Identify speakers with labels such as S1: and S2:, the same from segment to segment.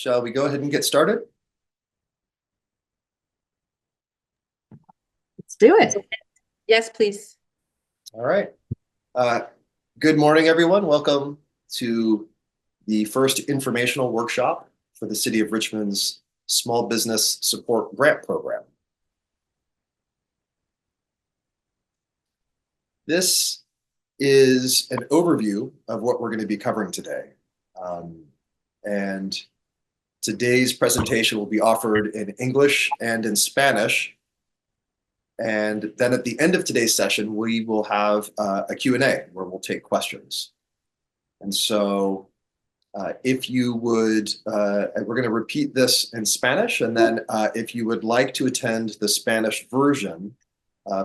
S1: Shall we go ahead and get started?
S2: Let's do it.
S3: Yes, please.
S1: All right. Good morning, everyone. Welcome to the first informational workshop for the City of Richmond's Small Business Support Grant Program. This is an overview of what we're going to be covering today. And today's presentation will be offered in English and in Spanish. And then at the end of today's session, we will have a Q&A where we'll take questions. And so if you would, we're going to repeat this in Spanish. And then if you would like to attend the Spanish version,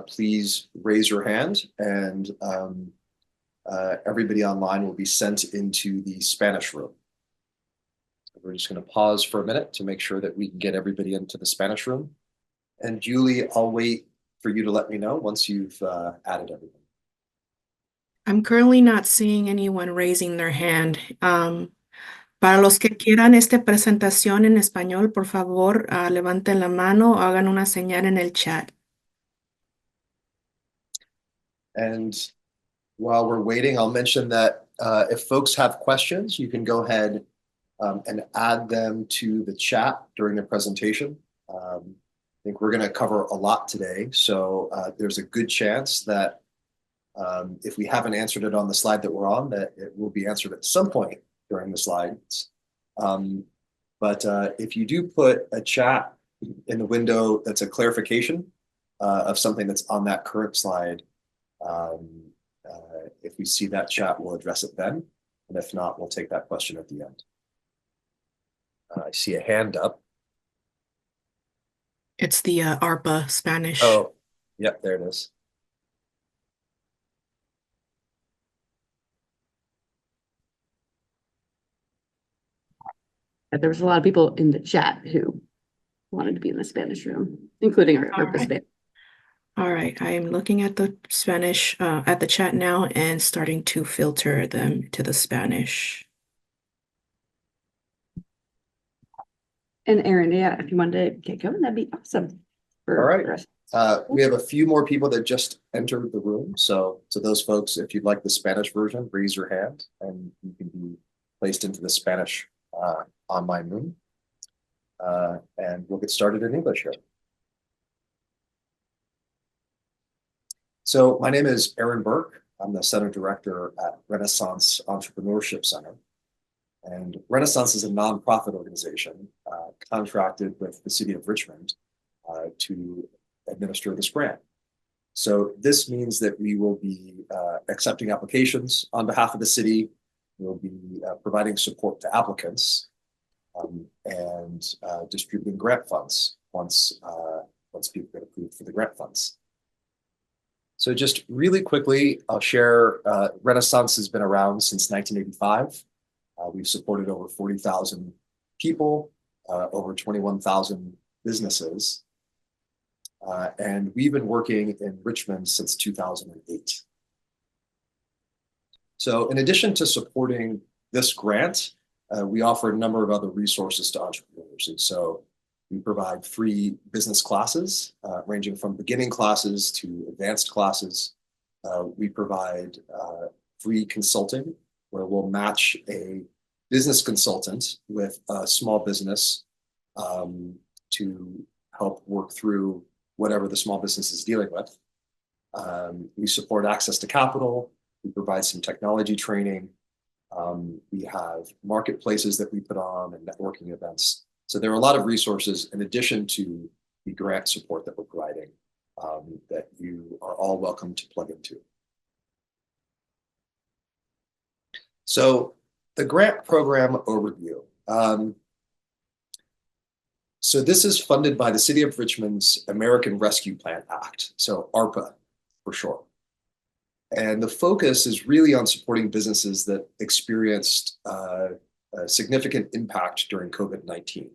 S1: please raise your hand and everybody online will be sent into the Spanish room. We're just going to pause for a minute to make sure that we can get everybody into the Spanish room. And Julie, I'll wait for you to let me know once you've added everything.
S4: I'm currently not seeing anyone raising their hand. Para los que quieran esta presentación en español, por favor, levanten la mano o hagan una señal en el chat.
S1: And while we're waiting, I'll mention that if folks have questions, you can go ahead and add them to the chat during the presentation. I think we're going to cover a lot today, so there's a good chance that if we haven't answered it on the slide that we're on, that it will be answered at some point during the slides. But if you do put a chat in the window that's a clarification of something that's on that current slide, if we see that chat, we'll address it then. And if not, we'll take that question at the end. I see a hand up.
S4: It's the ARPA Spanish.
S1: Oh, yep, there it is.
S2: There was a lot of people in the chat who wanted to be in the Spanish room, including our ARPA Spanish.
S4: All right, I am looking at the Spanish, at the chat now and starting to filter them to the Spanish.
S2: And Aaron, yeah, if you wanted to get going, that'd be awesome.
S1: All right. We have a few more people that just entered the room. So to those folks, if you'd like the Spanish version, raise your hand and you can be placed into the Spanish online room. And we'll get started in English here. So my name is Aaron Burke. I'm the Center Director at Renaissance Entrepreneurship Center. And Renaissance is a nonprofit organization contracted with the City of Richmond to administer this grant. So this means that we will be accepting applications on behalf of the city. We'll be providing support to applicants and distributing grant funds once people get approved for the grant funds. So just really quickly, I'll share Renaissance has been around since 1985. We've supported over 40,000 people, over 21,000 businesses. And we've been working in Richmond since 2008. So in addition to supporting this grant, we offer a number of other resources to entrepreneurs. And so we provide free business classes, ranging from beginning classes to advanced classes. We provide free consulting, where we'll match a business consultant with a small business to help work through whatever the small business is dealing with. We support access to capital. We provide some technology training. We have marketplaces that we put on and networking events. So there are a lot of resources in addition to the grant support that we're providing that you are all welcome to plug into. So the grant program overview. So this is funded by the City of Richmond's American Rescue Plan Act, so ARPA for short. And the focus is really on supporting businesses that experienced a significant impact during COVID-19.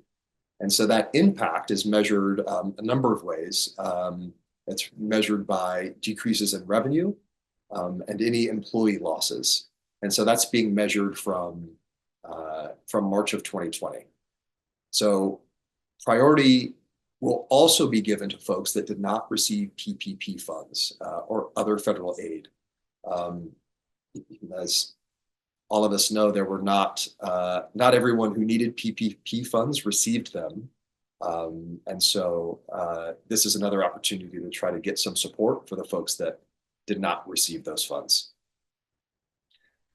S1: And so that impact is measured a number of ways. It's measured by decreases in revenue and any employee losses. And so that's being measured from March of 2020. So priority will also be given to folks that did not receive PPP funds or other federal aid. As all of us know, there were not everyone who needed PPP funds received them. And so this is another opportunity to try to get some support for the folks that did not receive those funds.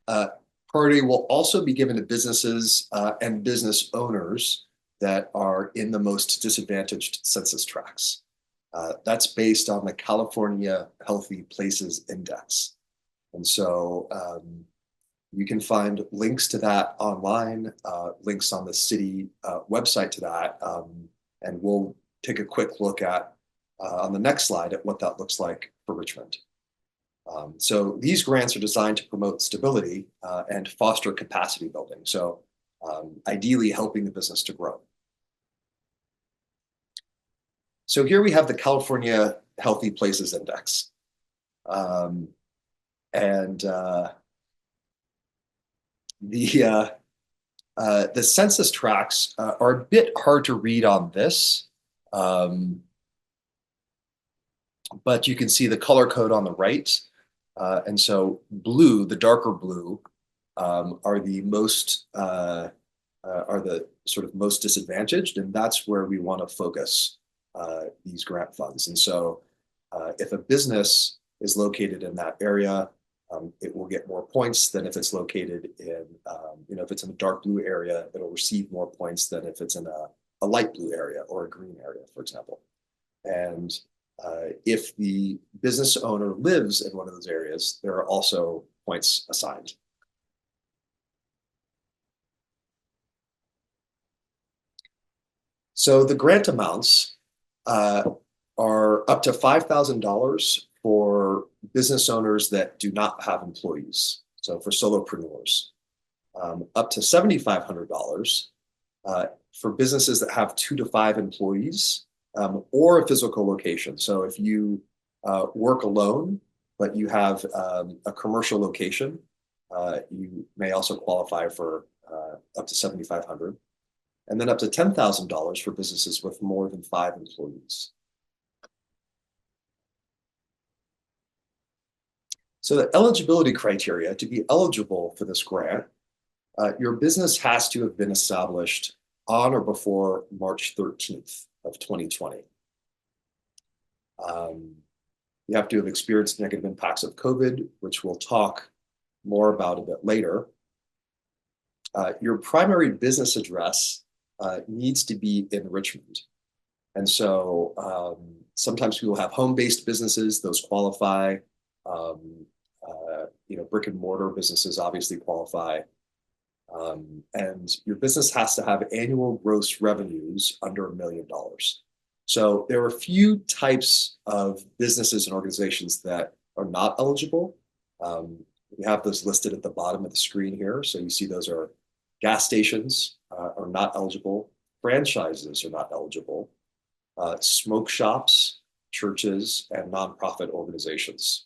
S1: Priority will also be given to businesses and business owners that are in the most disadvantaged census tracts. That's based on the California Healthy Places Index. And so you can find links to that online, links on the city website to that. And we'll take a quick look at on the next slide at what that looks like for Richmond. So these grants are designed to promote stability and foster capacity building. So ideally helping the business to grow. So here we have the California Healthy Places Index. The census tracts are a bit hard to read on this, but you can see the color code on the right. And so blue, the darker blue, are the sort of most disadvantaged, and that's where we want to focus these grant funds. And so if a business is located in that area, it will get more points than if it's located in, if it's in a dark blue area, it'll receive more points than if it's in a light blue area or a green area, for example. And if the business owner lives in one of those areas, there are also points assigned. So the grant amounts are up to $5,000 for business owners that do not have employees. So for solopreneurs, up to $7,500 for businesses that have 2 to 5 employees or a physical location. So if you work alone, but you have a commercial location, you may also qualify for up to $7,500. And then up to $10,000 for businesses with more than 5 employees. So the eligibility criteria to be eligible for this grant, your business has to have been established on or before March 13th of 2020. You have to have experienced negative impacts of COVID, which we'll talk more about a bit later. Your primary business address needs to be in Richmond. And so sometimes we will have home-based businesses, those qualify. Brick and mortar businesses obviously qualify. And your business has to have annual gross revenues under $1 million. So there are a few types of businesses and organizations that are not eligible. We have those listed at the bottom of the screen here. So you see those are gas stations are not eligible. Franchises are not eligible. Smoke shops, churches, and nonprofit organizations.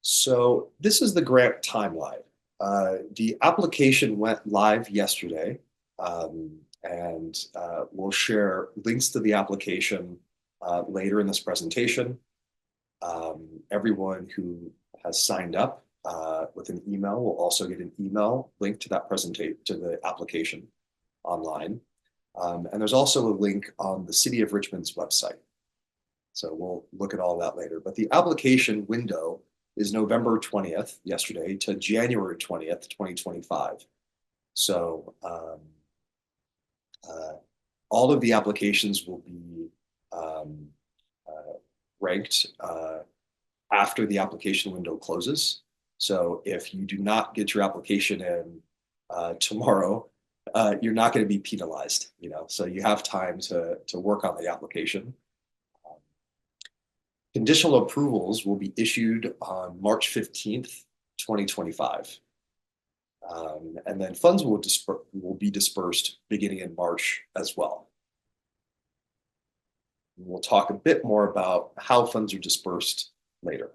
S1: So this is the grant timeline. The application went live yesterday, and we'll share links to the application later in this presentation. Everyone who has signed up with an email will also get an email link to that to the application online. And there's also a link on the City of Richmond's website. So we'll look at all that later. But the application window is November 20th, yesterday, to January 20th, 2025. So all of the applications will be ranked after the application window closes. So if you do not get your application in tomorrow, you're not going to be penalized. So you have time to work on the application. Conditional approvals will be issued on March 15th, 2025. And then funds will be dispersed beginning in March as well. We'll talk a bit more about how funds are dispersed later.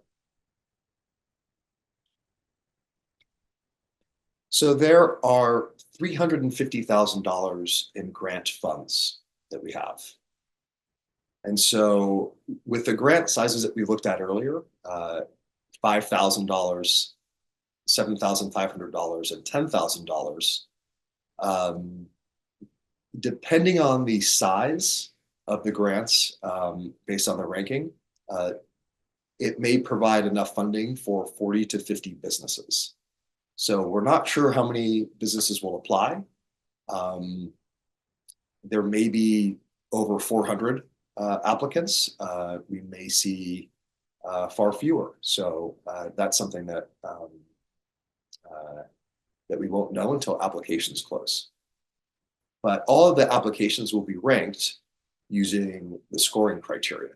S1: So there are $350,000 in grant funds that we have. And so with the grant sizes that we looked at earlier, $5,000, $7,500, and $10,000, depending on the size of the grants, based on the ranking, it may provide enough funding for 40 to 50 businesses. So we're not sure how many businesses will apply. There may be over 400 applicants. We may see far fewer. So that's something that that we won't know until applications close. But all of the applications will be ranked using the scoring criteria.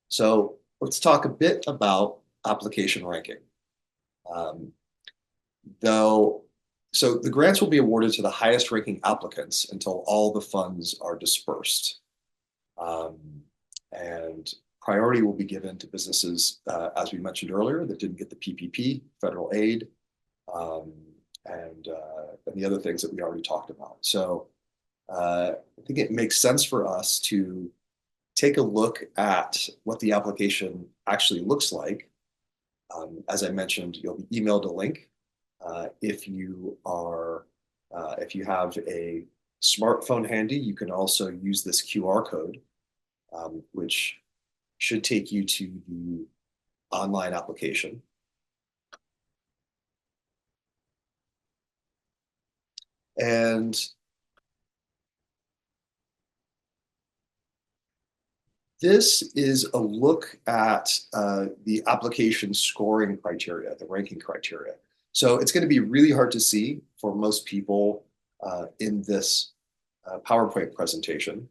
S1: So let's talk a bit about application ranking. So the grants will be awarded to the highest ranking applicants until all the funds are dispersed. And priority will be given to businesses, as we mentioned earlier, that didn't get the PPP, federal aid, and the other things that we already talked about. So I think it makes sense for us to take a look at what the application actually looks like. As I mentioned, you'll be emailed a link. If you have a smartphone handy, you can also use this QR code, which should take you to the online application. And this is a look at the application scoring criteria, the ranking criteria. So it's going to be really hard to see for most people in this PowerPoint presentation,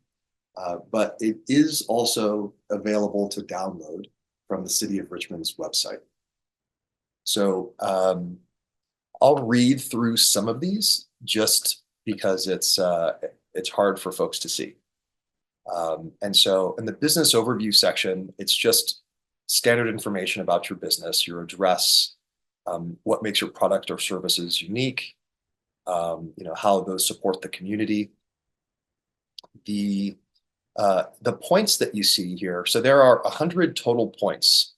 S1: but it is also available to download from the City of Richmond's website. So I'll read through some of these just because it's hard for folks to see. And so in the business overview section, it's just standard information about your business, your address, what makes your product or services unique, how those support the community. The points that you see here, so there are 100 total points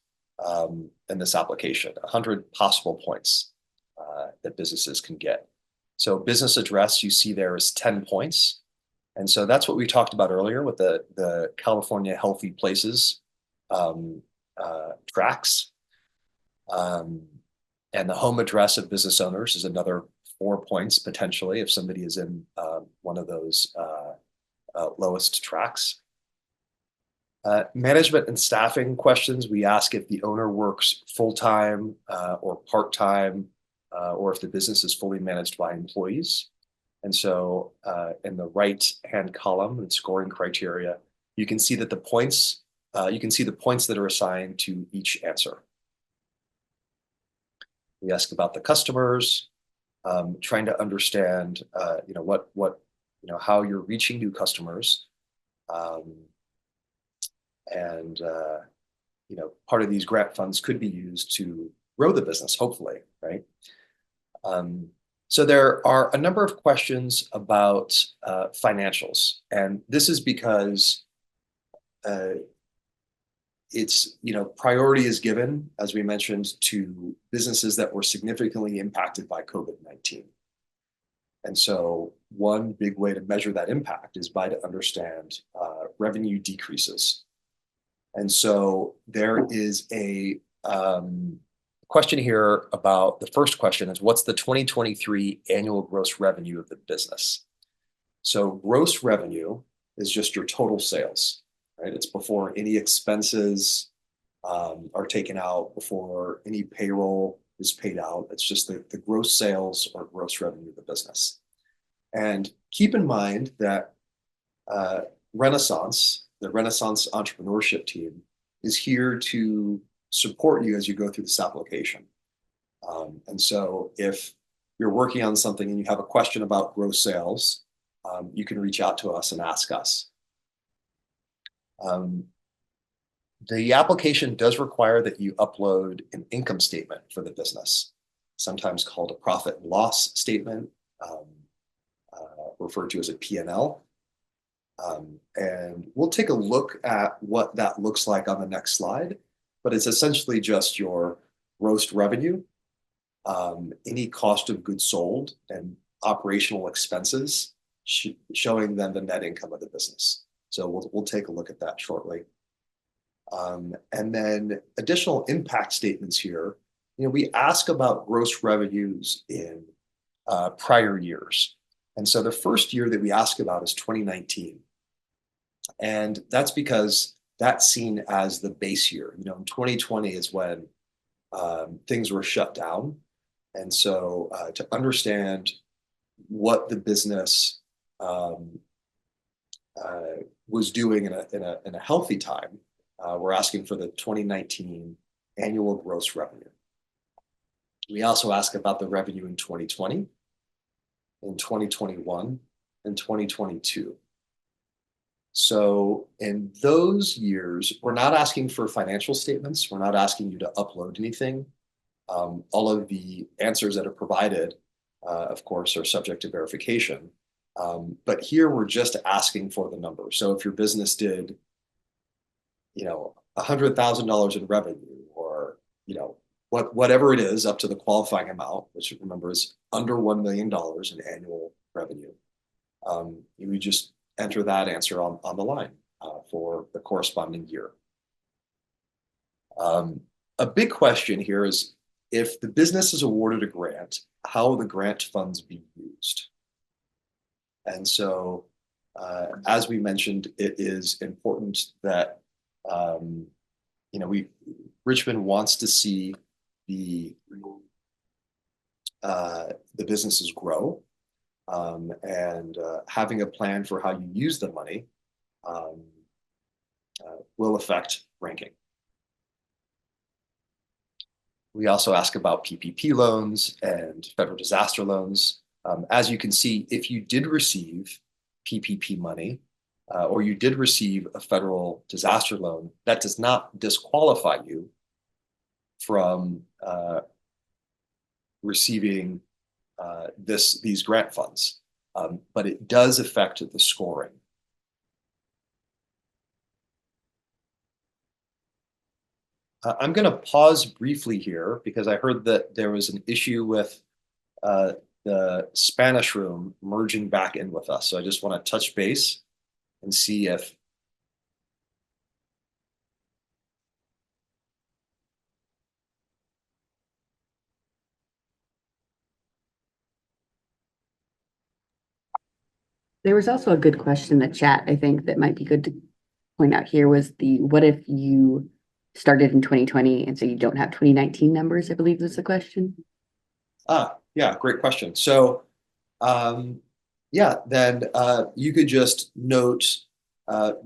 S1: in this application, 100 possible points that businesses can get. So business address you see there is 10 points. And so that's what we talked about earlier with the California Healthy Places tracks. And the home address of business owners is another 4 points potentially if somebody is in one of those lowest tracks. Management and staffing questions, we ask if the owner works full-time or part-time, or if the business is fully managed by employees. And so in the right-hand column in scoring criteria, you can see that the points that are assigned to each answer. We ask about the customers, trying to understand, how you're reaching new customers. Part of these grant funds could be used to grow the business, hopefully, right? So there are a number of questions about financials, and this is because priority is given, as we mentioned, to businesses that were significantly impacted by COVID-19. And so one big way to measure that impact is by to understand revenue decreases. And so there is a question here about, the first question is, what's the 2023 annual gross revenue of the business? So gross revenue is just your total sales, right? It's before any expenses are taken out, before any payroll is paid out. It's just the gross sales or gross revenue of the business. And keep in mind that Renaissance, the Renaissance entrepreneurship team, is here to support you as you go through this application. And so if you're working on something and you have a question about gross sales, you can reach out to us and ask us. The application does require that you upload an income statement for the business. sometimes called a profit and loss statement, referred to as a P&L. And we'll take a look at what that looks like on the next slide, but it's essentially just your gross revenue, any cost of goods sold, and operational expenses, showing them the net income of the business. So we'll take a look at that shortly. And then additional impact statements here. We ask about gross revenues in prior years. And so the first year that we ask about is 2019. And that's because that's seen as the base year. In 2020 is when things were shut down. And so to understand what the business was doing in a healthy time, we're asking for the 2019 annual gross revenue. We also ask about the revenue in 2020, in 2021, and 2022. So in those years, we're not asking for financial statements. We're not asking you to upload anything. All of the answers that are provided, of course, are subject to verification. But here we're just asking for the number. So if your business did, $100,000 in revenue, or, whatever it is up to the qualifying amount, which remember is under $1 million in annual revenue, you would just enter that answer on the line for the corresponding year. A big question here is, if the business is awarded a grant, how will the grant funds be used? And so, as we mentioned, it is important that Richmond wants to see the businesses grow, and having a plan for how you use the money will affect ranking. We also ask about PPP loans and federal disaster loans. As you can see, if you did receive PPP money, or you did receive a federal disaster loan, that does not disqualify you from receiving these grant funds, but it does affect the scoring. I'm going to pause briefly here because I heard that there was an issue with the Spanish room merging back in with us. So I just want to touch base and see if
S2: There was also a good question in the chat, I think, that might be good to point out here, was what if you started in 2020 and so you don't have 2019 numbers, I believe was the question.
S1: Yeah, great question. So then you could just note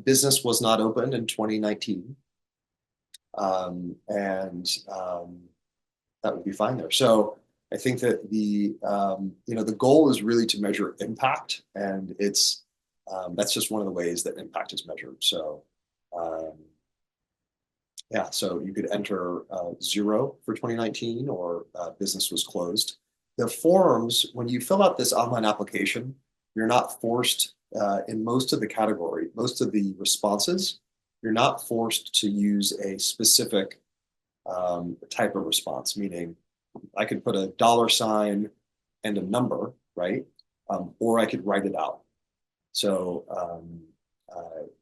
S1: business was not open in 2019, and that would be fine there. So I think that the goal is really to measure impact, and it's that's just one of the ways that impact is measured. So so you could enter 0 for 2019, or business was closed. The forms, when you fill out this online application, you're not forced in most of the responses, you're not forced to use a specific type of response, meaning I could put a $ and a number, right? Or I could write it out. So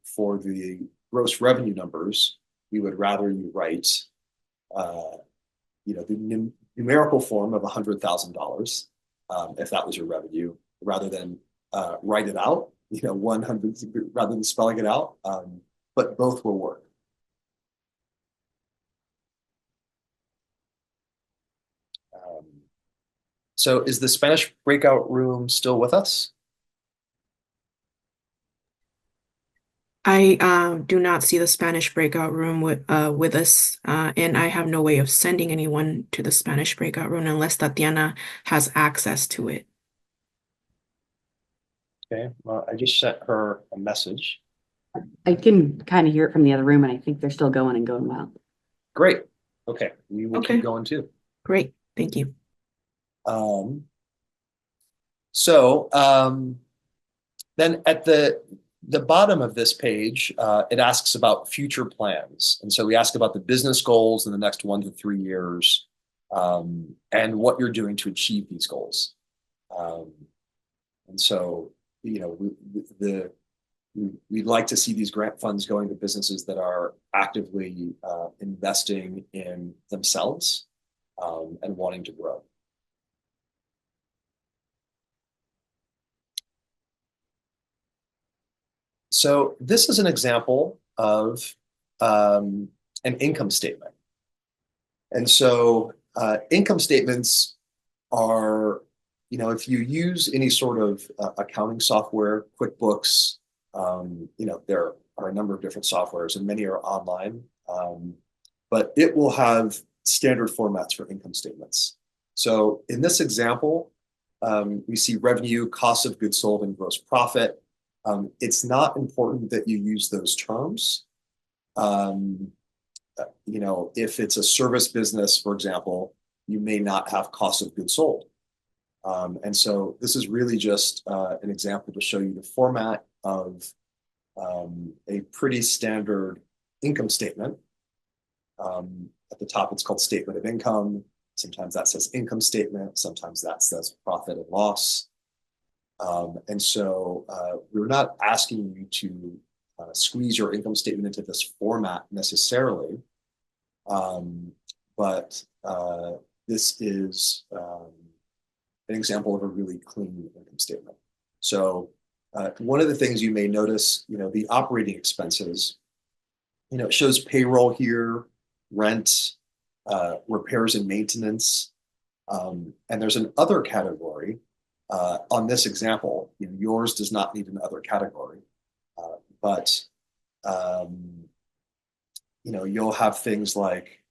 S1: for the gross revenue numbers, we would rather you write, the numerical form of $100,000, if that was your revenue, rather than write it out, 100, rather than spelling it out. But both will work. So is the Spanish breakout room still with us?
S4: I do not see the Spanish breakout room with us, and I have no way of sending anyone to the Spanish breakout room unless Tatiana has access to it.
S1: Okay, well, I just sent her a message.
S2: I can kind of hear it from the other room, and I think they're still going and going well.
S1: Great. Okay, we will keep going too.
S4: Great, thank you.
S1: Then at the bottom of this page, it asks about future plans. And so we ask about the business goals in the next 1 to 3 years, and what you're doing to achieve these goals. And so, you know, we'd like to see these grant funds going to businesses that are actively investing in themselves, and wanting to grow. So this is an example of an income statement. And so income statements are, you know, if you use any sort of accounting software, QuickBooks, you know, there are a number of different softwares and many are online, but it will have standard formats for income statements. So in this example, we see revenue, cost of goods sold, and gross profit. It's not important that you use those terms. You know, if it's a service business, for example, you may not have cost of goods sold. And so this is really just an example to show you the format of a pretty standard income statement. At the top, it's called statement of income. Sometimes that says income statement. Sometimes that says profit and loss. And so we're not asking you to squeeze your income statement into this format necessarily, but this is an example of a really clean income statement. So one of the things you may notice, you know, the operating expenses, you know, it shows payroll here, rent, repairs and maintenance, and there's an other category. On this example, you know, yours does not need an other category, but you know, you'll have things like,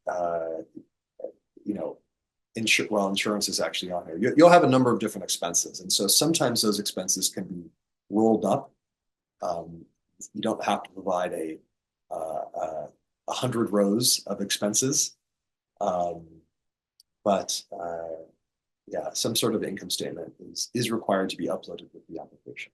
S1: you know, insurance is actually on here. You'll have a number of different expenses, and so sometimes those expenses can be rolled up. You don't have to provide 100 rows of expenses, but yeah, some sort of income statement is required to be uploaded with the application.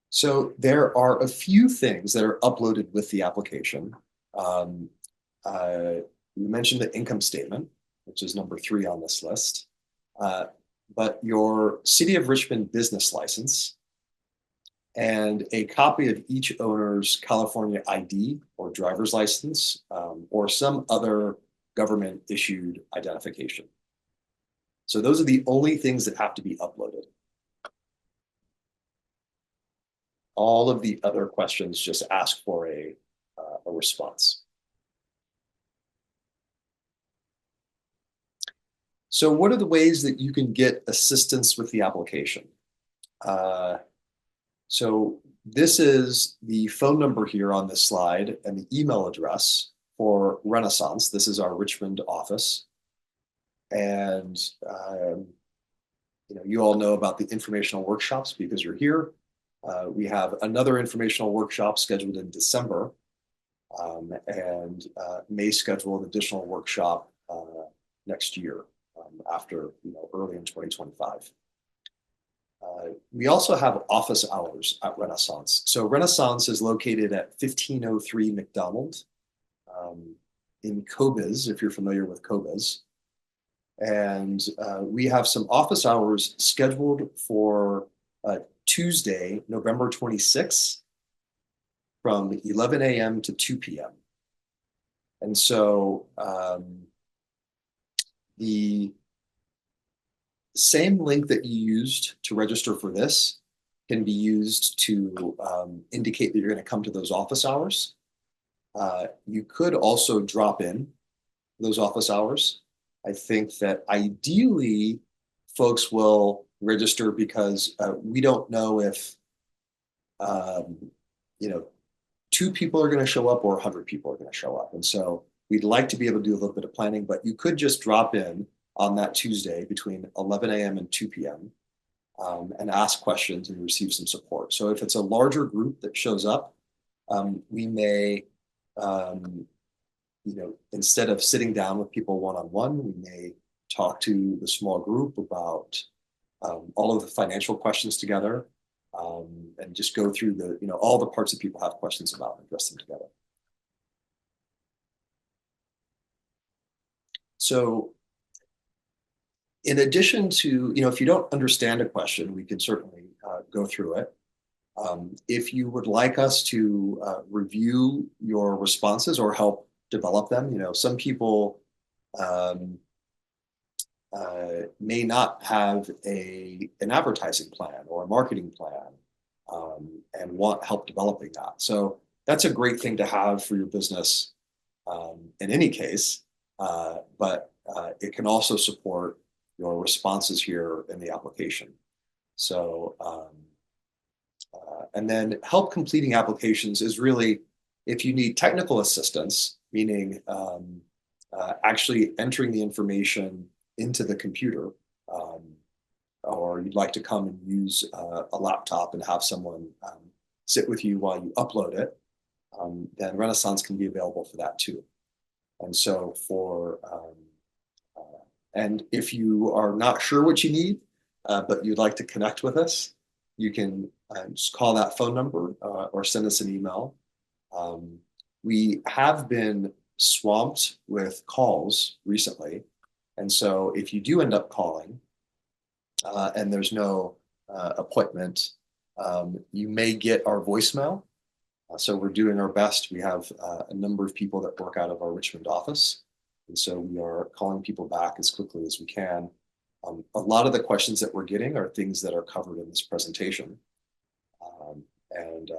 S1: So there are a few things that are uploaded with the application. You mentioned the income statement, which is number 3 on this list, but your City of Richmond business license and a copy of each owner's California ID or driver's license, or some other government issued identification. So those are the only things that have to be uploaded. All of the other questions just ask for a response. So what are the ways that you can get assistance with the application? So this is the phone number here on this slide and the email address for Renaissance. This is our Richmond office. And you know, you all know about the informational workshops because you're here. We have another informational workshop scheduled in December, and may schedule an additional workshop next year, after, you know, early in 2025. We also have office hours at Renaissance. So Renaissance is located at 1503 McDonald in Cobes, if you're familiar with Cobes. And we have some office hours scheduled for Tuesday, November 26th from 11 a.m. to 2 p.m. And so the same link that you used to register for this can be used to indicate that you're going to come to those office hours. You could also drop in those office hours. I think that ideally folks will register because we don't know if you know, 2 people are going to show up or 100 people are going to show up. And so we'd like to be able to do a little bit of planning, but you could just drop in on that Tuesday between 11 a.m. and 2 p.m. And ask questions and receive some support. So if it's a larger group that shows up, we may, instead of sitting down with people one-on-one, we may talk to the small group about all of the financial questions together, and just go through all the parts that people have questions about and address them together. So in addition to, if you don't understand a question, we can certainly go through it. If you would like us to review your responses or help develop them, some people may not have an advertising plan or a marketing plan, and want help developing that. So that's a great thing to have for your business in any case, but it can also support your responses here in the application. So, and then help completing applications is really, if you need technical assistance, meaning actually entering the information into the computer, or you'd like to come and use a laptop and have someone sit with you while you upload it, then Renaissance can be available for that too. And so and if you are not sure what you need, but you'd like to connect with us, you can just call that phone number or send us an email. We have been swamped with calls recently. And so if you do end up calling and there's no appointment, you may get our voicemail. So we're doing our best. We have a number of people that work out of our Richmond office. And so we are calling people back as quickly as we can. A lot of the questions that we're getting are things that are covered in this presentation, and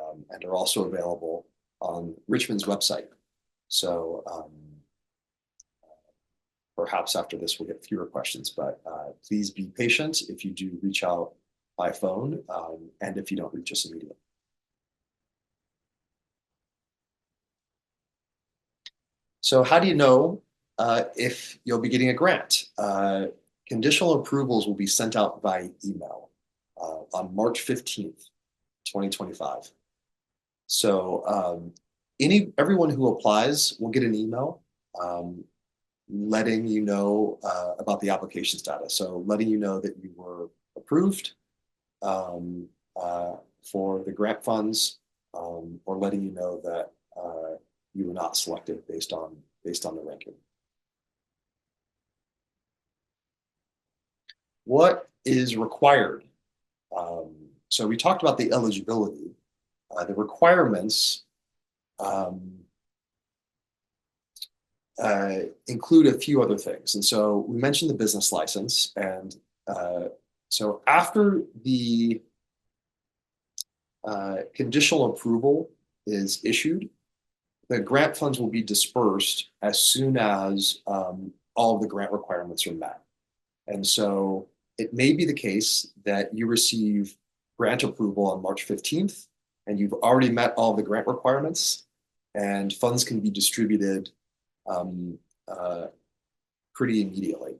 S1: are also available on Richmond's website. So perhaps after this we'll get fewer questions, but please be patient if you do reach out by phone, and if you don't reach us immediately. So how do you know if you'll be getting a grant? Conditional approvals will be sent out by email on March 15th, 2025. So everyone who applies will get an email letting you know about the application status. So letting you know that you were approved for the grant funds, or letting you know that you were not selected based on the ranking. What is required? So we talked about the eligibility. The requirements include a few other things. And so we mentioned the business license. And so after the conditional approval is issued, the grant funds will be dispersed as soon as all of the grant requirements are met. And so it may be the case that you receive grant approval on March 15th, and you've already met all the grant requirements, and funds can be distributed pretty immediately.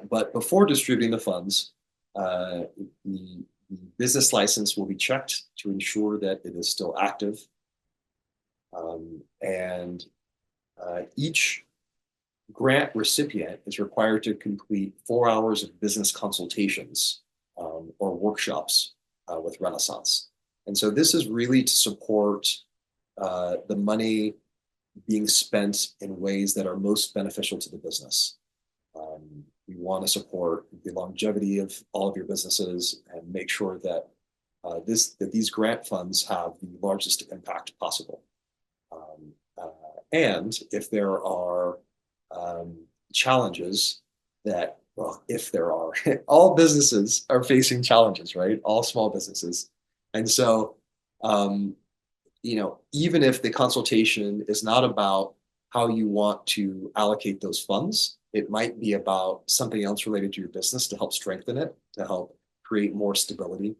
S1: But before distributing the funds, the business license will be checked to ensure that it is still active. And each grant recipient is required to complete 4 hours of business consultations or workshops with Renaissance. And so this is really to support the money being spent in ways that are most beneficial to the business. We want to support the longevity of all of your businesses and make sure that these grant funds have the largest impact possible. And if there are challenges that, well, if there are, all businesses are facing challenges, right? All small businesses. And so, even if the consultation is not about how you want to allocate those funds, it might be about something else related to your business to help strengthen it, to help create more stability.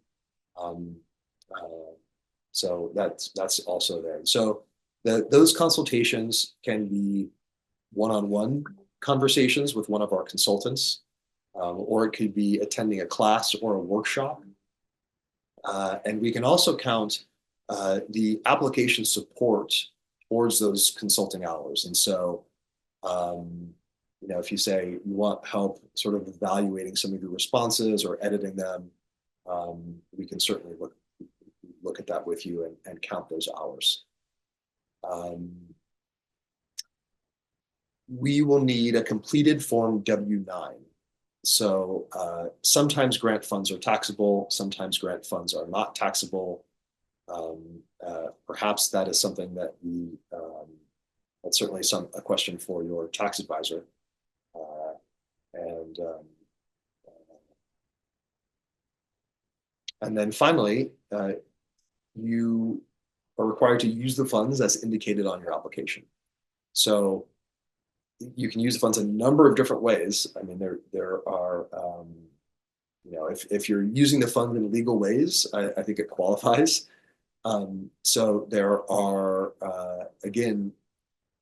S1: So that's also there. So those consultations can be one-on-one conversations with one of our consultants, or it could be attending a class or a workshop. And we can also count the application support towards those consulting hours. And so, you know, if you say you want help sort of evaluating some of your responses or editing them, we can certainly look at that with you and count those hours. We will need a completed Form W-9. So sometimes grant funds are taxable, sometimes grant funds are not taxable. Perhaps that is something that that's certainly a question for your tax advisor. And then finally, you are required to use the funds as indicated on your application. So you can use the funds a number of different ways. I mean, there are, you know, if you're using the fund in legal ways, I think it qualifies. So there are, again,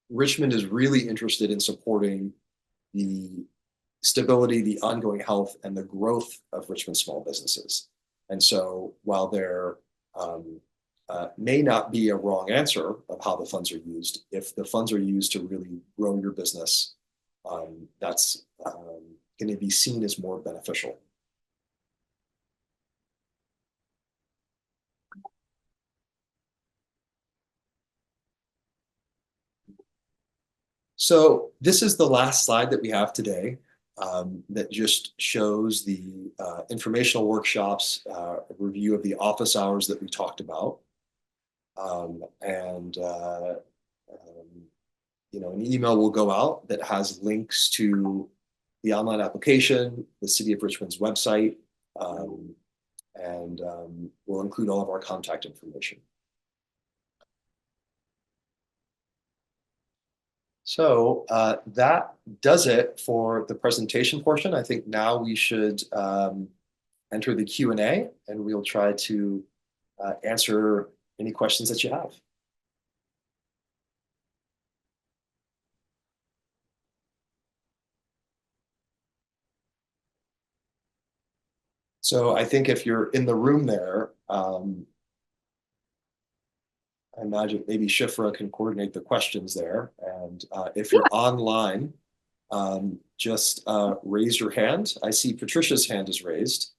S1: Richmond is really interested in supporting the stability, the ongoing health, and the growth of Richmond small businesses. And so while there may not be a wrong answer of how the funds are used, if the funds are used to really grow your business, that's going to be seen as more beneficial. So this is the last slide that we have today that just shows the informational workshops, review of the office hours that we talked about. You know, an email will go out that has links to the online application, the City of Richmond's website, and we'll include all of our contact information. So that does it for the presentation portion. I think now we should enter the Q&A, and we'll try to answer any questions that you have. So I think if you're in the room there, I imagine maybe Shifra can coordinate the questions there. And if you're online, just raise your hand. I see Patricia's hand is raised.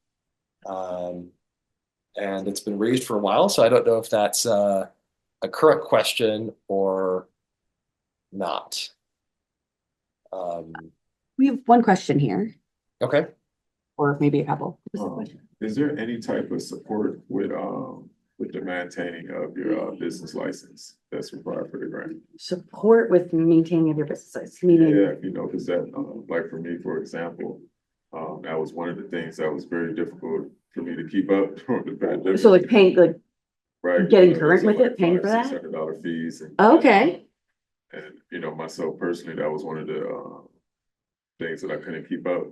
S1: And it's been raised for a while, so I don't know if that's a current question or not.
S2: We have one question here,
S1: Okay.
S2: or maybe a couple.
S3: Is there any type of support with the maintaining of your business license that's required for the grant?
S2: Support with maintaining of your business license, meaning?
S3: Yeah, you know, because that, like for me, for example, that was one of the things that was very difficult for me to keep up during the pandemic.
S2: So like paying, like
S3: right,
S2: getting current with it, paying for that?
S3: $600 fees. And,
S2: okay.
S3: And you know, myself personally, that was one of the things that I couldn't keep up,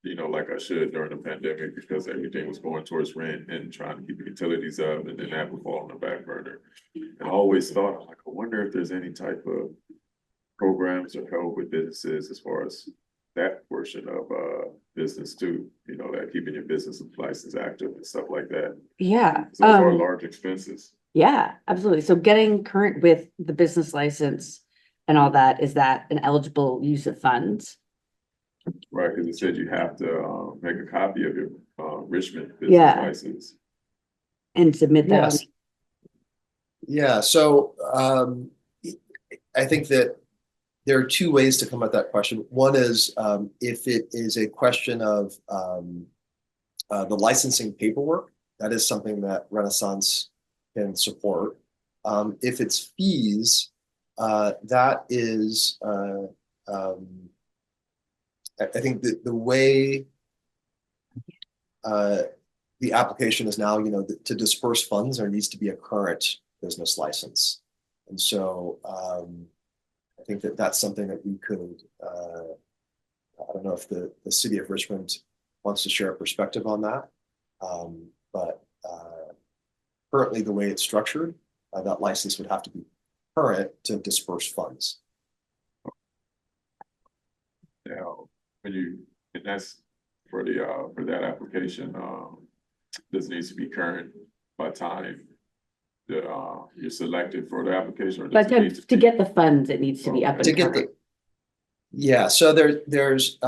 S3: you know, like I should during the pandemic, because everything was going towards rent and trying to keep the utilities up, and then that would fall on the back burner. And I always thought, like, I wonder if there's any type of programs or help with businesses as far as that portion of business too, you know, that keeping your business license active and stuff like that.
S2: Yeah.
S3: So those are large expenses.
S2: Yeah, absolutely. So getting current with the business license and all that, is that an eligible use of funds?
S3: Right, because it said you have to make a copy of your Richmond business license.
S2: And submit that.
S1: Yes. Yeah, so I think that there are two ways to come at that question. One is if it is a question of the licensing paperwork, that is something that Renaissance can support. If it's fees, that is, I think that the way the application is now, you know, to disperse funds, there needs to be a current business license. And so I think that that's something that we could, I don't know if the City of Richmond wants to share a perspective on that. But currently the way it's structured, that license would have to be current to disperse funds.
S3: Yeah, and that's for the for that application, this needs to be current by time you're selected for the application? Or
S2: But
S3: does it need
S2: to get the funds, it needs to be up
S3: Okay.
S2: and
S1: To get
S2: coming.
S1: Yeah, so there's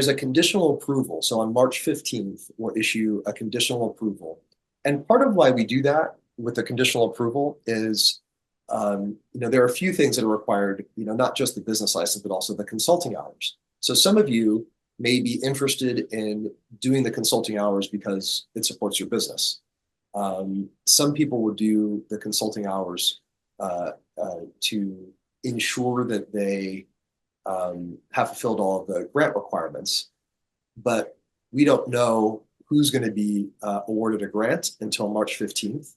S1: a conditional approval. So on March 15th, we'll issue a conditional approval. And part of why we do that with the conditional approval is, there are a few things that are required, not just the business license, but also the consulting hours. So some of you may be interested in doing the consulting hours because it supports your business. Some people will do the consulting hours to ensure that they have fulfilled all of the grant requirements, but we don't know who's going to be awarded a grant until March 15th.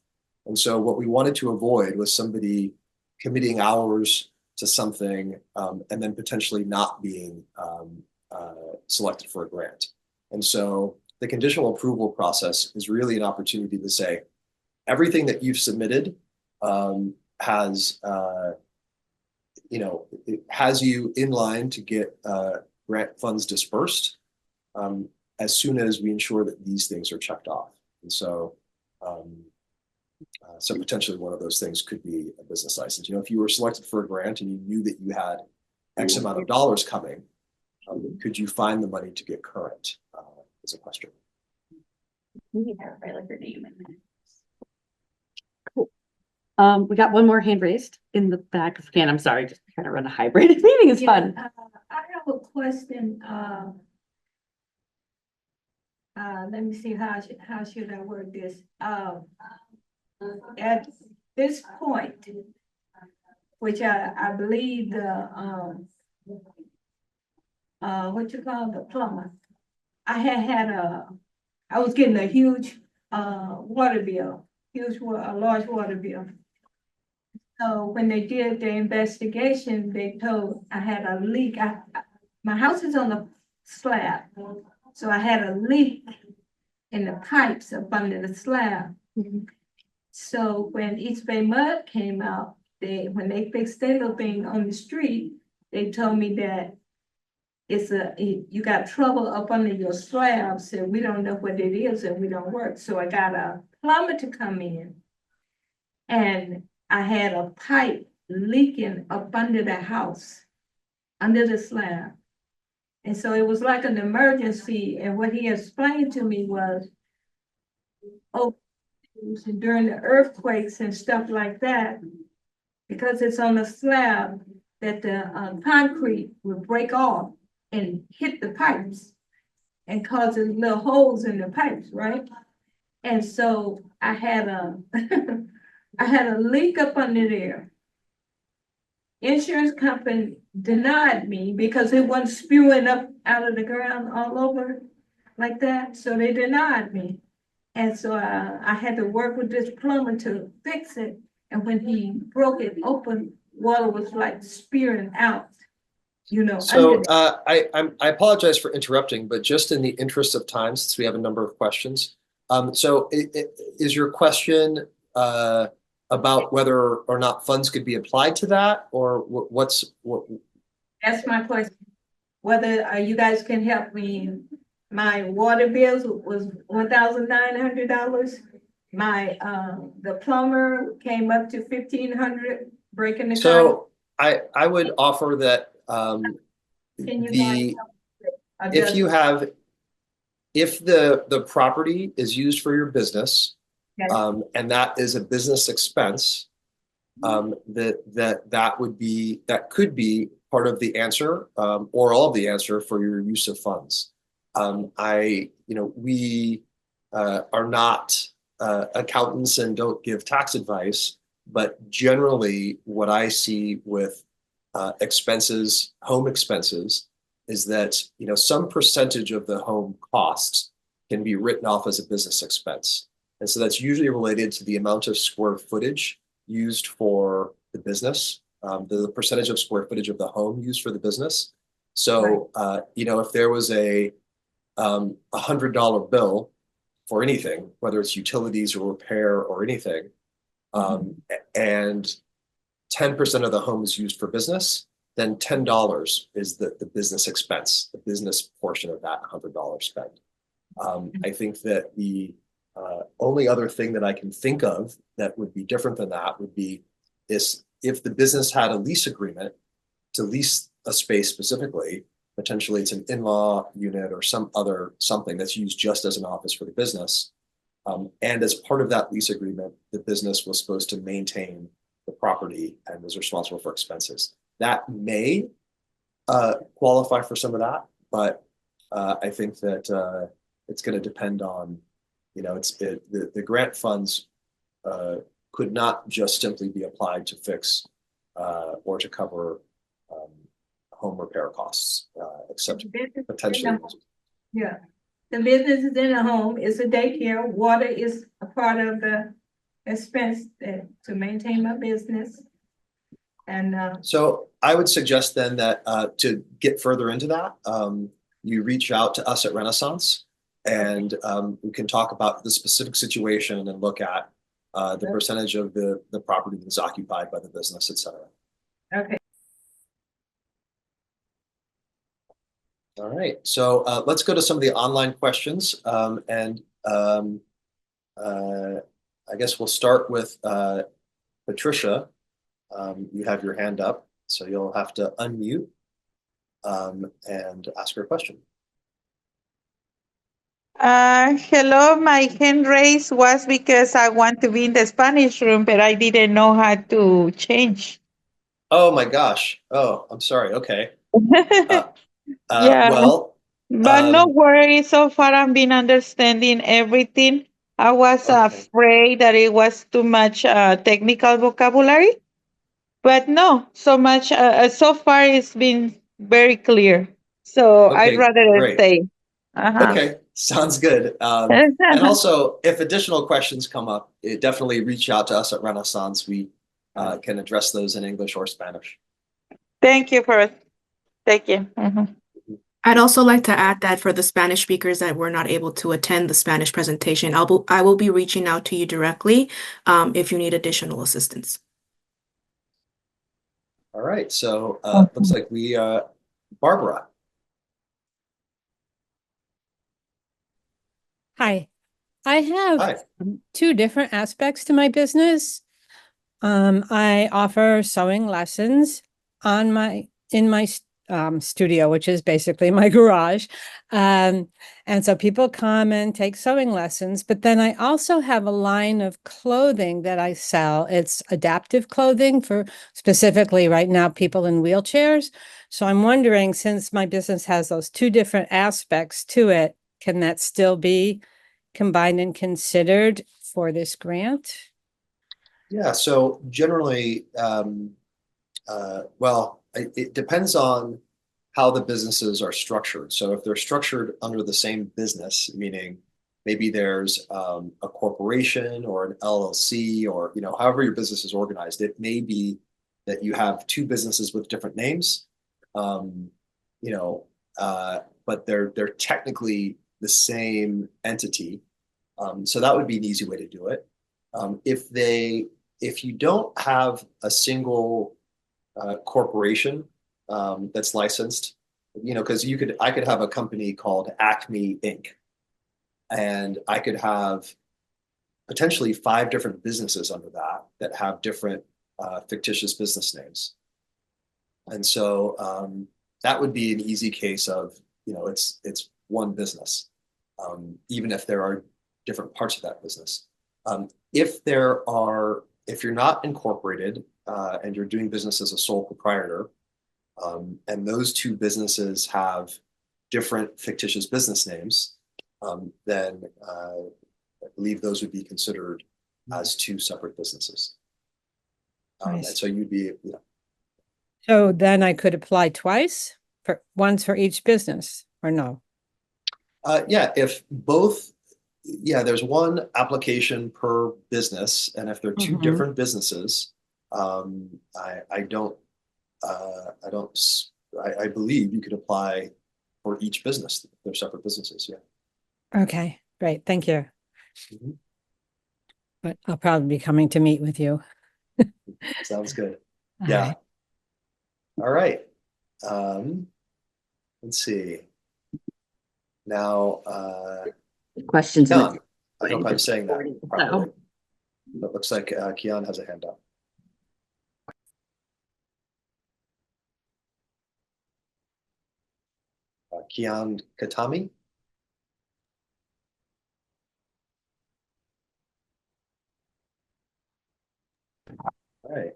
S1: And so what we wanted to avoid was somebody committing hours to something and then potentially not being selected for a grant. And so the conditional approval process is really an opportunity to say, everything that you've submitted has it has you in line to get grant funds dispersed as soon as we ensure that these things are checked off. And so, so potentially one of those things could be a business license. If you were selected for a grant and you knew that you had X amount of dollars coming, could you find the money to get current? Is a question.
S2: We have a liquor name in there. We got one more hand raised in the back. Again, I'm sorry, just trying to run a hybrid. Meeting is fun.
S5: I have a question, let me see, how should I word this? At this point, which I believe the, what you call the plumber, I was getting a huge, water bill, a large water bill. So when they did the investigation, they told I had a leak. My house is on a slab, so I had a leak in the pipes up under the slab. So when East Bay Mud came out, when they fixed their little thing on the street, they told me that you got trouble up under your slab, so we don't know what it is and we don't work. So I got a plumber to come in, and I had a pipe leaking up under the house, under the slab. And so it was like an emergency. And what he explained to me was, during the earthquakes and stuff like that, because it's on a slab, that the concrete would break off and hit the pipes and causes little holes in the pipes, right? And so I had a I had a leak up under there. Insurance company denied me because it wasn't spewing up out of the ground all over like that. So they denied me. And so I had to work with this plumber to fix it. And when he broke it open, water was like spewing out,
S1: So I apologize for interrupting, but just in the interest of time, since we have a number of questions. So is your question about whether or not funds could be applied to that, or what?
S5: That's my question. Whether you guys can help me. My water bills was $1,900. My the plumber came up to $1,500, breaking the
S1: So I would offer that
S5: Can you guys
S1: if the property is used for your business,
S5: Yes.
S1: and that is a business expense, that could be part of the answer, or all of the answer for your use of funds. We are not accountants and don't give tax advice, but generally what I see with expenses, home expenses, is that some percentage of the home costs can be written off as a business expense. And so that's usually related to the amount of square footage used for the business, the percentage of square footage of the home used for the business. So, if there was a $100 bill for anything, whether it's utilities or repair or anything, and 10% of the home is used for business, then $10 is the business expense, the business portion of that $100 spend. I think that the Only other thing that I can think of that would be different than that would be is if the business had a lease agreement to lease a space specifically, potentially it's an in-law unit or some other something that's used just as an office for the business. And as part of that lease agreement, the business was supposed to maintain the property and was responsible for expenses. That may qualify for some of that, but I think that it's going to depend on, the grant funds could not just simply be applied to fix or to cover home repair costs, except potentially.
S5: Yeah, the business is in a home, it's a daycare, water is a part of the expense to maintain my business. And
S1: So I would suggest then that to get further into that, you reach out to us at Renaissance, and we can talk about the specific situation and look at the percentage of the property that is occupied by the business, et cetera.
S5: okay,
S1: All right, so let's go to some of the online questions, and I guess we'll start with Patricia. You have your hand up, so you'll have to unmute and ask her a question.
S6: Hello, my hand raise was because I want to be in the Spanish room, but I didn't know how to change.
S1: Oh my gosh. Oh, I'm sorry. Okay.
S6: Yeah,
S1: Well,
S6: but no worries. So far, I've been understanding everything. I was
S1: okay.
S6: afraid that it was too much technical vocabulary, but no, so much. So far, it's been very clear. So I'd
S1: Okay,
S6: rather
S1: great.
S6: stay. Uh-huh.
S1: Okay, sounds good. And also, if additional questions come up, definitely reach out to us at Renaissance. We can address those in English or Spanish.
S6: Thank you. Mhm.
S4: I'd also like to add that for the Spanish speakers that were not able to attend the Spanish presentation, I will be reaching out to you directly if you need additional assistance.
S1: All right, so looks like we, Barbara.
S7: Hi, I have
S1: Hi.
S7: two different aspects to my business. I offer sewing lessons in my studio, which is basically my garage. And so people come and take sewing lessons, but then I also have a line of clothing that I sell. It's adaptive clothing for specifically right now people in wheelchairs. So I'm wondering, since my business has those two different aspects to it, can that still be combined and considered for this grant?
S1: Yeah, so generally, well, it depends on how the businesses are structured. So if they're structured under the same business, meaning maybe there's a corporation or an LLC, or however your business is organized, it may be that you have two businesses with different names, um, but they're technically the same entity. So that would be an easy way to do it. If you don't have a single corporation that's licensed, because I could have a company called Acme Inc. and I could have potentially 5 different businesses under that have different fictitious business names. And so that would be an easy case of, it's one business, even if there are different parts of that business. If you're not incorporated and you're doing business as a sole proprietor, and those two businesses have different fictitious business names, then I believe those would be considered as 2 separate businesses. And so you'd be,
S7: So then I could apply twice, once for each business, or no?
S1: Yeah, there's one application per business, and if they're 2 different businesses, I believe you could apply for each business. They're separate businesses. Yeah.
S7: Okay, great. Thank you.
S1: Mm-hmm.
S7: But I'll probably be coming to meet with you.
S1: Sounds good.
S7: All
S1: Yeah.
S7: right.
S1: All right. Let's see. Now,
S2: Questions.
S1: John, I hope I'm saying that
S2: So,
S1: properly. It looks like Kian has a hand up. Kian Katami? All right.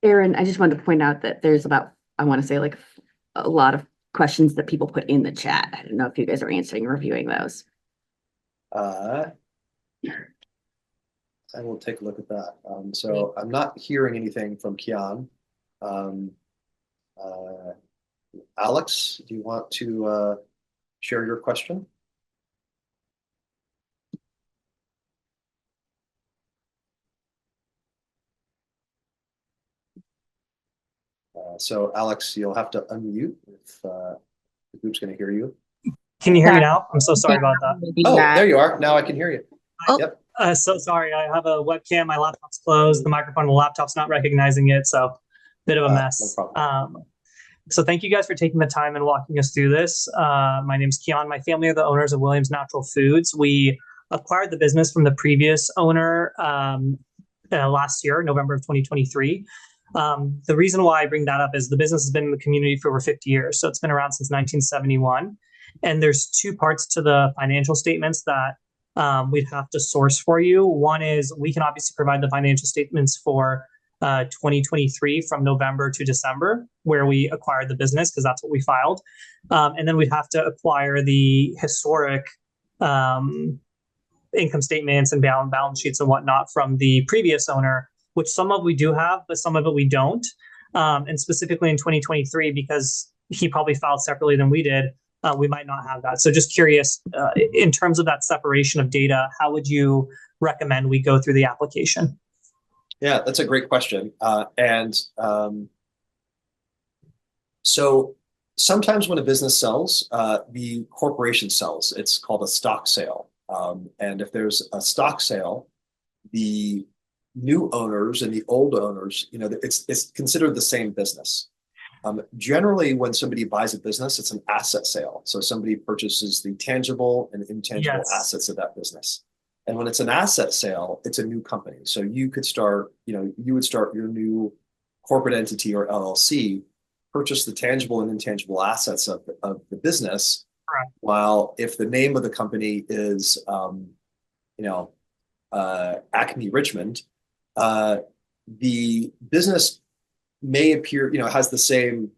S2: Aaron, I just wanted to point out that there's about, I want to say like a lot of questions that people put in the chat. I don't know if you guys are answering or reviewing those.
S1: I will take a look at that. So I'm not hearing anything from Kian. Alex, do you want to share your question? So Alex, you'll have to unmute if the group's going to hear you.
S8: Can you hear me now? I'm so sorry about that.
S1: Oh, there you are. Now I can hear you.
S2: Oh.
S1: Yep.
S8: So sorry. I have a webcam. My laptop's closed. The microphone on the laptop's not recognizing it. So bit of a mess.
S1: No problem.
S8: So thank you guys for taking the time and walking us through this. My name's Keon. My family are the owners of Williams Natural Foods. We acquired the business from the previous owner last year, November of 2023. The reason why I bring that up is the business has been in the community for over 50 years. So it's been around since 1971. And there's two parts to the financial statements that we'd have to source for you. One is we can obviously provide the financial statements for 2023 from November to December, where we acquired the business, because that's what we filed. And then we'd have to acquire the historic income statements and balance sheets and whatnot from the previous owner, which some of we do have, but some of it we don't. And specifically in 2023, because he probably filed separately than we did, we might not have that. So just curious, in terms of that separation of data, how would you recommend we go through the application?
S1: Yeah, that's a great question. So sometimes when a business sells, the corporation sells. It's called a stock sale. And if there's a stock sale, the new owners and the old owners, it's considered the same business. Generally, when somebody buys a business, it's an asset sale. So somebody purchases the tangible and intangible assets of that business. And when it's an asset sale, it's a new company. So you could start, you would start your new corporate entity or LLC, purchase the tangible and intangible assets of the business.
S8: Right.
S1: While if the name of the company is, Acme Richmond, the business may appear, has the same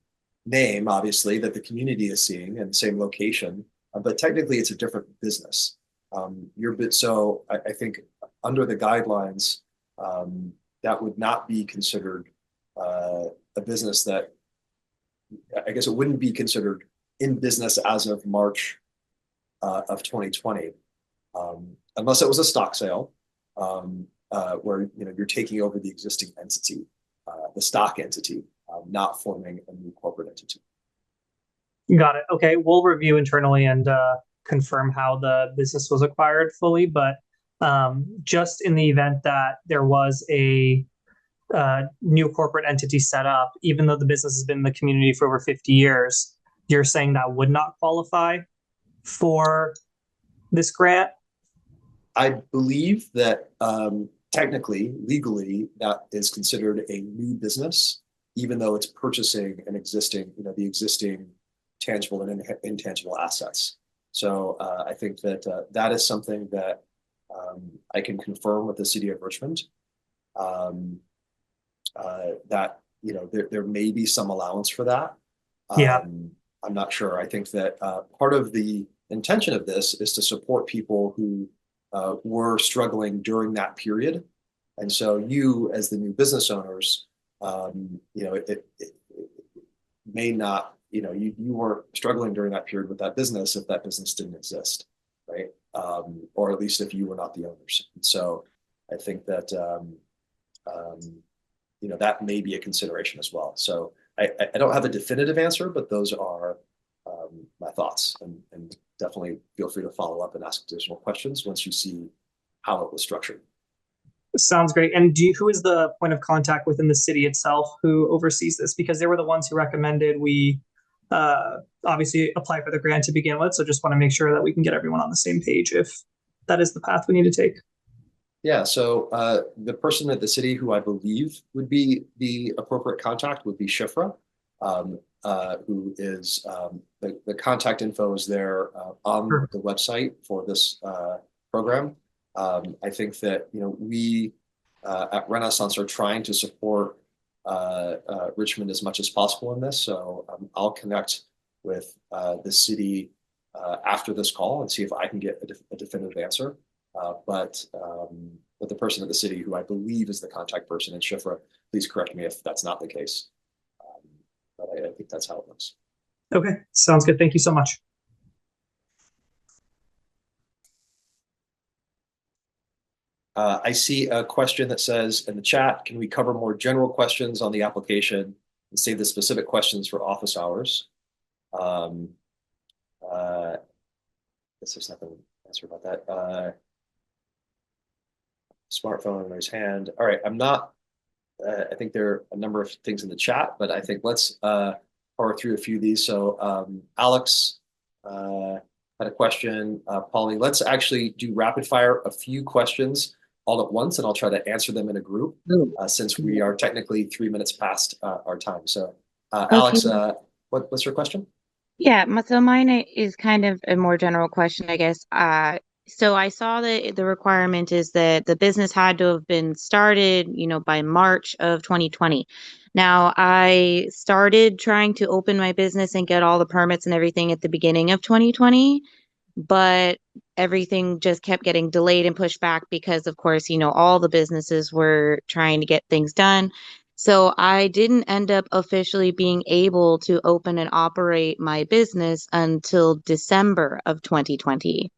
S1: name, obviously, that the community is seeing and the same location, but technically it's a different business. So I think under the guidelines, that would not be considered a business that, I guess it wouldn't be considered in business as of March of 2020, unless it was a stock sale, where you're taking over the existing entity, the stock entity, not forming a new corporate entity.
S8: Got it. Okay, we'll review internally and confirm how the business was acquired fully. But just in the event that there was a new corporate entity set up, even though the business has been in the community for over 50 years, you're saying that would not qualify for this grant?
S1: I believe that technically, legally, that is considered a new business, even though it's purchasing an existing, the existing tangible and intangible assets. So I think that that is something that I can confirm with the city of Richmond. That there may be some allowance for that.
S8: Yeah.
S1: I'm not sure. I think that part of the intention of this is to support people who were struggling during that period. And so you, as the new business owners, it may not, you weren't struggling during that period with that business if that business didn't exist, right? Or at least if you were not the owners. And so I think that, that may be a consideration as well. So I don't have a definitive answer, but those are my thoughts, and definitely feel free to follow up and ask additional questions once you see how it was structured.
S8: Sounds great. And who is the point of contact within the city itself who oversees this? Because they were the ones who recommended we obviously apply for the grant to begin with. So just want to make sure that we can get everyone on the same page if that is the path we need to take.
S1: Yeah, so the person at the city who I believe would be the appropriate contact would be Shifra, who is the contact info is there on
S8: Sure.
S1: the website for this program. I think that we at Renaissance are trying to support Richmond as much as possible in this. So I'll connect with the city after this call and see if I can get a definitive answer. But the person at the city who I believe is the contact person in Shifra, please correct me if that's not the case. But I think that's how it looks.
S8: Okay, sounds good. Thank you so much.
S1: I see a question that says in the chat, can we cover more general questions on the application and save the specific questions for office hours? Guess there's nothing to answer about that. Smartphone, raise hand. All right, I'm not, I think there are a number of things in the chat, but I think let's power through a few of these. So Alex had a question. Polly, let's actually do rapid fire a few questions all at once, and I'll try to answer them in a group since we are technically 3 minutes past our time. So Alex, what's your question?
S9: Yeah, so mine is kind of a more general question, I guess. So I saw that the requirement is that the business had to have been started, by March of 2020. Now, I started trying to open my business and get all the permits and everything at the beginning of 2020, but everything just kept getting delayed and pushed back because, of course, all the businesses were trying to get things done. So I didn't end up officially being able to open and operate my business until December of 2020.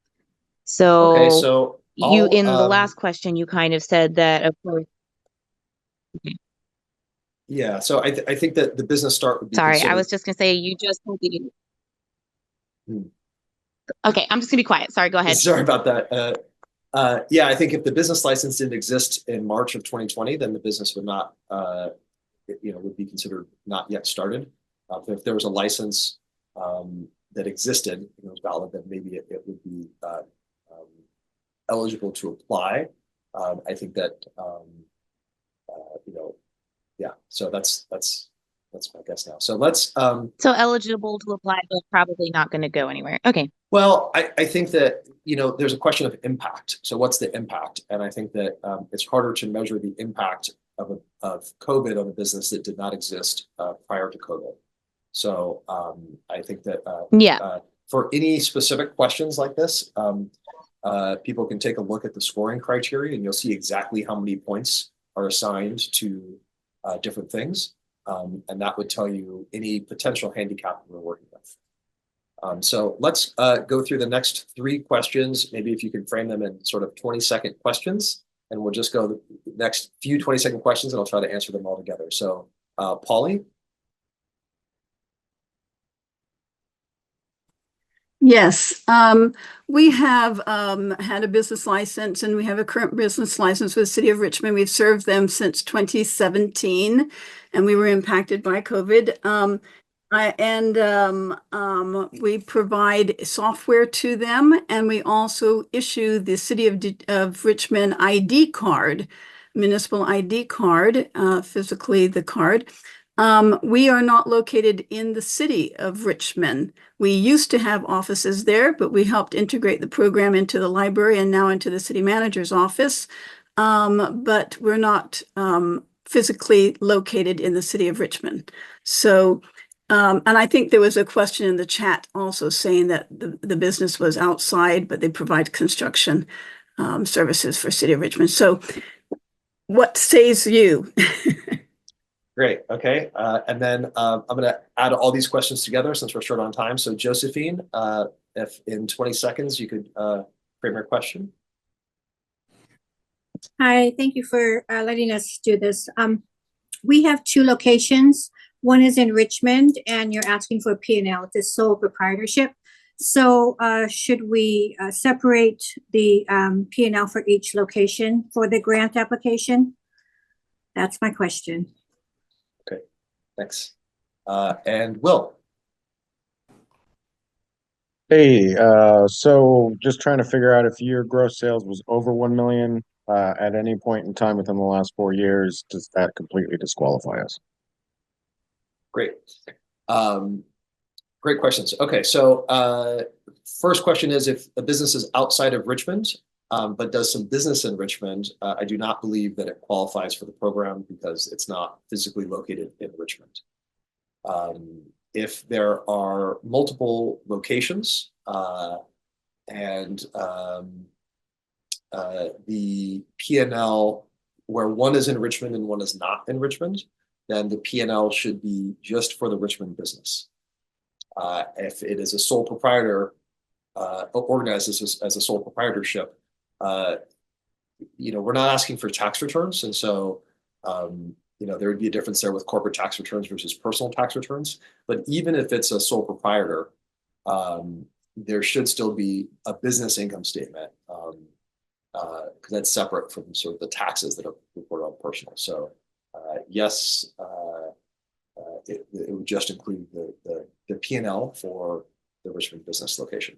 S9: So
S1: Okay, so
S9: in the last question, you kind of said that, of course.
S1: Yeah, so I think that the business start would be
S9: Sorry, I
S1: considered.
S9: was just gonna say you just told me.
S1: Hmm.
S9: Okay, I'm just gonna be quiet. Sorry, go ahead.
S1: Sorry about that. Yeah, I think if the business license didn't exist in March of 2020, then the business would not, would be considered not yet started. If there was a license that existed, and was valid, then maybe it would be eligible to apply. I think that, yeah. So that's my guess now. So let's.
S9: So eligible to apply, but probably not going to go anywhere. Okay.
S1: Well, I think that, there's a question of impact. So what's the impact? And I think that it's harder to measure the impact of COVID on a business that did not exist prior to COVID. So I think that for any specific questions like this, people can take a look at the scoring criteria and you'll see exactly how many points are assigned to different things. And that would tell you any potential handicap we're working with. So let's go through the next 3 questions. Maybe if you can frame them in sort of 20-second questions, and we'll just go the next few 20-second questions and I'll try to answer them all together. So Polly?
S10: Yes, we have had a business license and we have a current business license with the City of Richmond. We've served them since 2017 and we were impacted by COVID. We provide software to them, and we also issue the City of Richmond ID card, municipal ID card, physically the card. We are not located in the City of Richmond. We used to have offices there, but we helped integrate the program into the library and now into the city manager's office. But we're not physically located in the City of Richmond. So, and I think there was a question in the chat also saying that the business was outside, but they provide construction services for City of Richmond. So what says you?
S1: Great. Okay. And then I'm going to add all these questions together since we're short on time. So Josephine, if in 20 seconds you could frame your question.
S11: Hi, thank you for letting us do this. We have 2 locations. One is in Richmond, and you're asking for P&L. It's a sole proprietorship. So should we separate the P&L for each location for the grant application? That's my question.
S1: Okay, thanks. And Will?
S12: Hey, so just trying to figure out if your gross sales was over 1 million at any point in time within the last 4 years, does that completely disqualify us?
S1: Great. Great questions. Okay, so first question is if a business is outside of Richmond, but does some business in Richmond, I do not believe that it qualifies for the program because it's not physically located in Richmond. If there are multiple locations and the P&L where one is in Richmond and one is not in Richmond, then the P&L should be just for the Richmond business. If it is a sole proprietor, organized as a sole proprietorship, we're not asking for tax returns. And so, there would be a difference there with corporate tax returns versus personal tax returns. But even if it's a sole proprietor, there should still be a business income statement because that's separate from sort of the taxes that are reported on personal. So yes, it would just include the P&L for the Richmond business location.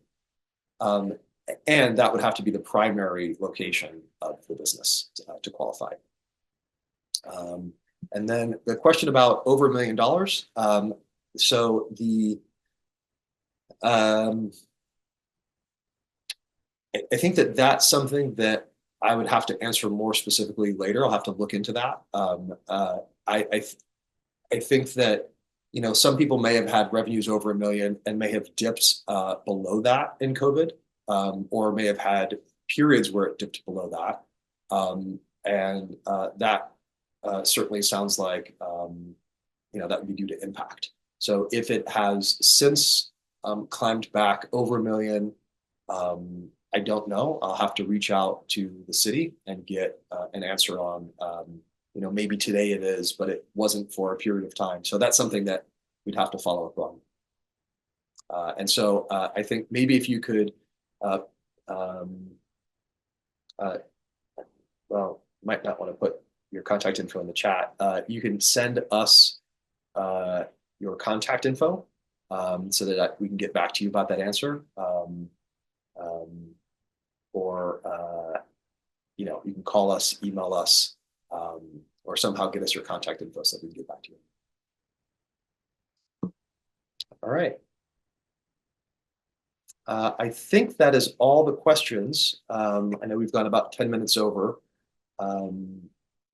S1: And that would have to be the primary location of the business to qualify. And then the question about over $1 million. So I think that's something that I would have to answer more specifically later. I'll have to look into that. I think that some people may have had revenues over $1 million and may have dipped below that in COVID, or may have had periods where it dipped below that, and that certainly sounds like that would be due to impact. So if it has since climbed back over $1 million, I don't know. I'll have to reach out to the city and get an answer on, maybe today it is, but it wasn't for a period of time. So that's something that we'd have to follow up on. And so I think maybe if you could, might not want to put your contact info in the chat. You can send us your contact info so that we can get back to you about that answer. Or you can call us, email us, or somehow get us your contact info so that we can get back to you. All right. I think that is all the questions. I know we've gone about 10 minutes over.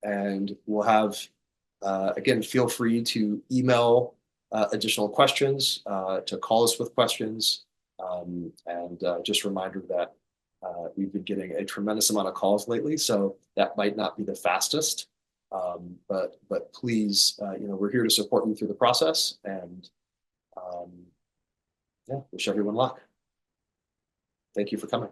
S1: And we'll have, again, feel free to email additional questions, to call us with questions. And just a reminder that we've been getting a tremendous amount of calls lately, so that might not be the fastest. But please, we're here to support you through the process, and wish everyone luck. Thank you for coming.